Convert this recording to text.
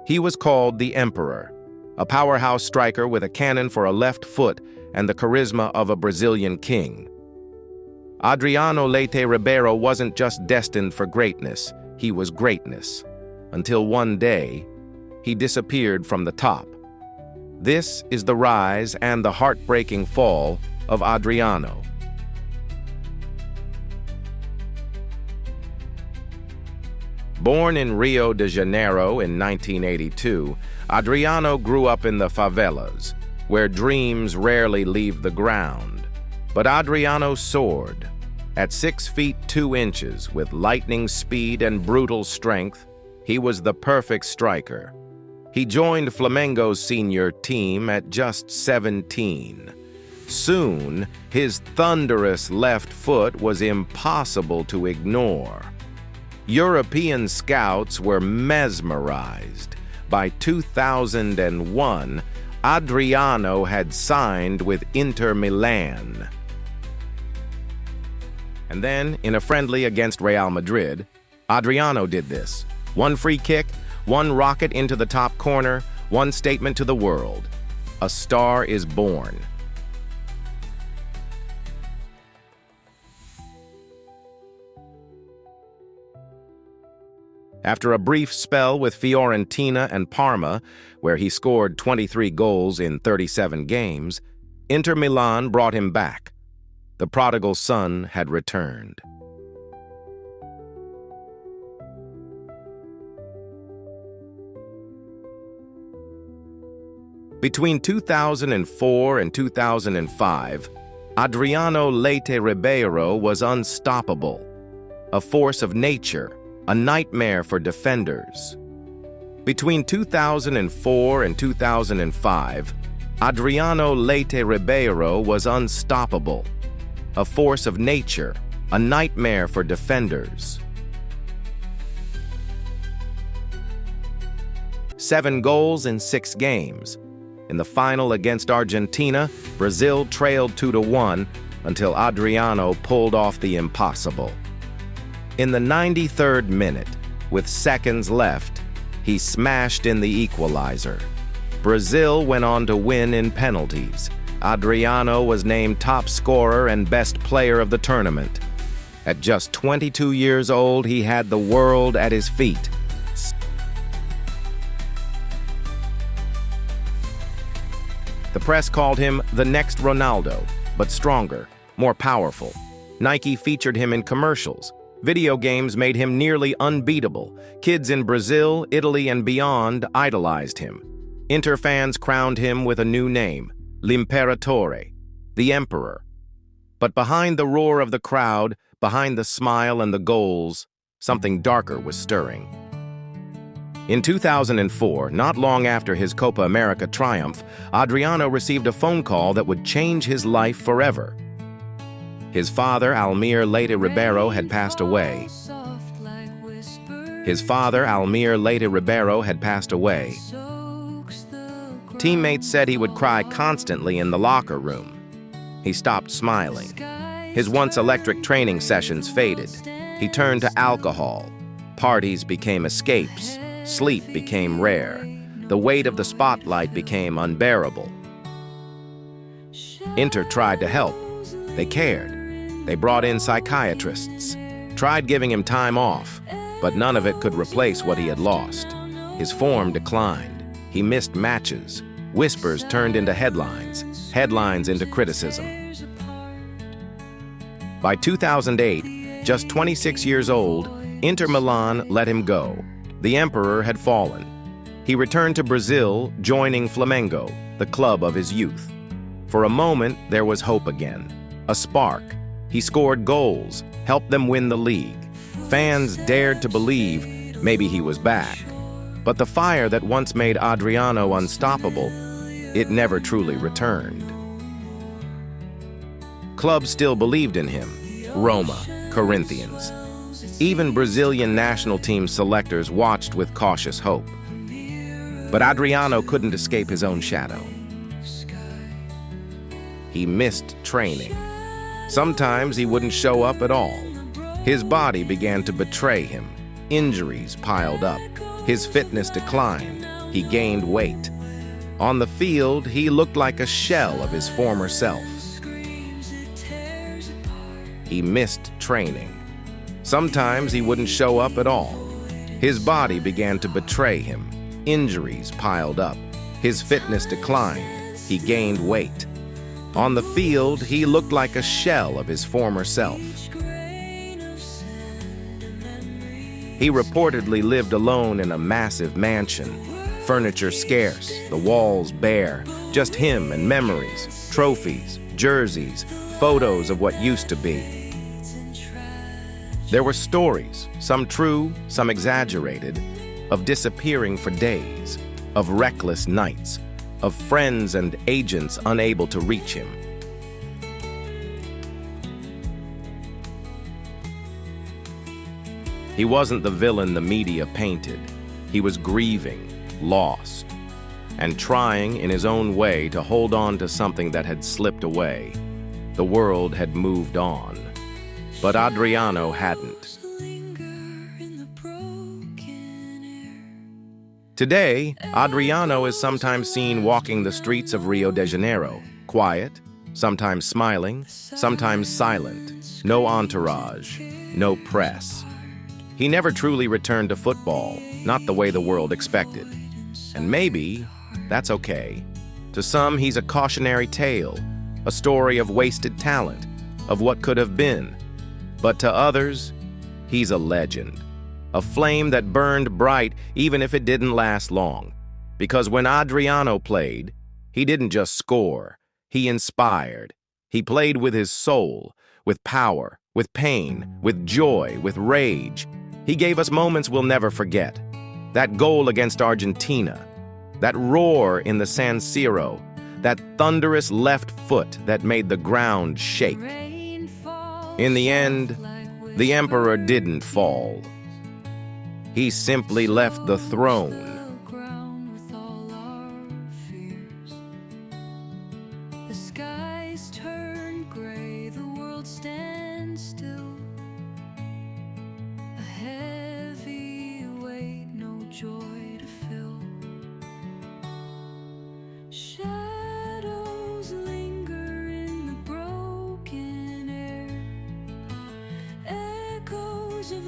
He was called the Emperor, a powerhouse striker with a cannon for a left foot and the charisma of a Brazilian king. Adriano Leite Ribeiro wasn't just destined for greatness, he was greatness. Until one day, he disappeared from the top. This is the rise and the heartbreaking fall of Adriano. Born in Rio de Janeiro in 1982, Adriano grew up in the favelas, where dreams rarely leave the ground. But Adriano soared. At 6 feet 2 inches, with lightning speed and brutal strength, he was the perfect striker. He joined Flamengo's senior team at just 17. Soon, his thunderous left foot was impossible to ignore. European scouts were mesmerized. By 2001, Adriano had signed with Inter Milan. And then, in a friendly against Real Madrid, Adriano did this. One free kick, one rocket into the top corner, one statement to the world. A star is born. After a brief spell with Fiorentina and Parma, where he scored 23 goals in 37 games, Inter Milan brought him back. The prodigal son had returned. Between 2004 and 2005, Adriano Leite Ribeiro was unstoppable, a force of nature, a nightmare for defenders. Between 2004 and 2005, Adriano Leite Ribeiro was unstoppable, a force of nature, a nightmare for defenders. 7 goals in 6 games. In the final against Argentina, Brazil trailed 2-1 until Adriano pulled off the impossible. In the 93rd minute, with seconds left, he smashed in the equalizer. Brazil went on to win in penalties. Adriano was named top scorer and best player of the tournament. At just 22 years old, he had the world at his feet. The press called him the next Ronaldo, but stronger, more powerful. Nike featured him in commercials. Video games made him nearly unbeatable. Kids in Brazil, Italy, and beyond idolized him. Inter fans crowned him with a new name, L'Imperatore, the Emperor. But behind the roar of the crowd, behind the smile and the goals, something darker was stirring. In 2004, not long after his Copa América triumph, Adriano received a phone call that would change his life forever. His father, Almir Leite Ribeiro, had passed away. Teammates said he would cry constantly in the locker room. He stopped smiling. His once electric training sessions faded. He turned to alcohol. Parties became escapes. Sleep became rare. The weight of the spotlight became unbearable. Inter tried to help. They cared. They brought in psychiatrists, tried giving him time off, but none of it could replace what he had lost. His form declined. He missed matches. Whispers turned into headlines, headlines into criticism. By 2008, just 26 years old, Inter Milan let him go. The Emperor had fallen. He returned to Brazil, joining Flamengo, the club of his youth. For a moment, there was hope again, a spark. He scored goals, helped them win the league. Fans dared to believe maybe he was back. But the fire that once made Adriano unstoppable, it never truly returned. Clubs still believed in him. Roma, Corinthians. Even Brazilian national team selectors watched with cautious hope. But Adriano couldn't escape his own shadow. He missed training. Sometimes he wouldn't show up at all. His body began to betray him. Injuries piled up. His fitness declined. He gained weight. On the field, he looked like a shell of his former self. He missed training. Sometimes he wouldn't show up at all. His body began to betray him. Injuries piled up. His fitness declined. He gained weight. On the field, he looked like a shell of his former self. He reportedly lived alone in a massive mansion. Furniture scarce, the walls bare, just him and memories, trophies, jerseys, photos of what used to be. There were stories, some true, some exaggerated, of disappearing for days, of reckless nights, of friends and agents unable to reach him. He wasn't the villain the media painted. He was grieving, lost, and trying in his own way to hold on to something that had slipped away. The world had moved on, but Adriano hadn't. Today, Adriano is sometimes seen walking the streets of Rio de Janeiro, quiet, sometimes smiling, sometimes silent, no entourage, no press. He never truly returned to football, not the way the world expected. And maybe that's okay. To some, he's a cautionary tale, a story of wasted talent, of what could have been. But to others, he's a legend, a flame that burned bright even if it didn't last long. Because when Adriano played, he didn't just score, he inspired. He played with his soul, with power, with pain, with joy, with rage. He gave us moments we'll never forget. That goal against Argentina, that roar in the San Siro, that thunderous left foot that made the ground shake. In the end, the emperor didn't fall. He simply left the throne. The skies turn gray, the world stands still. A heavy weight, no joy to fill. Shadows linger in the broken air. Echoes of